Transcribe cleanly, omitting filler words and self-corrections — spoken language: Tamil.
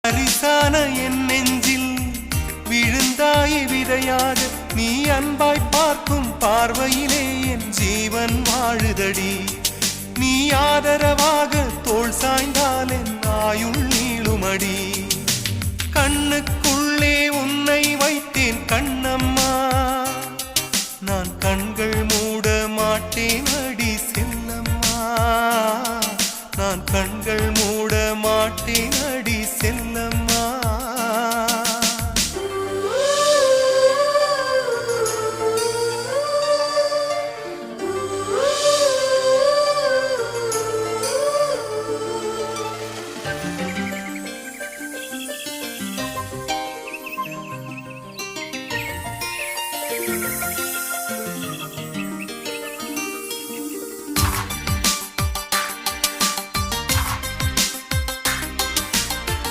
பரிசான என் நெஞ்சில் விழுந்தாய் விதையாக நீ அன்பாய் பார்க்கும் பார்வையிலே என் ஜீவன் வாழுதடி நீ ஆதரவாக தோள் சாய்ந்தால் என் ஆயுள் நீளுமடி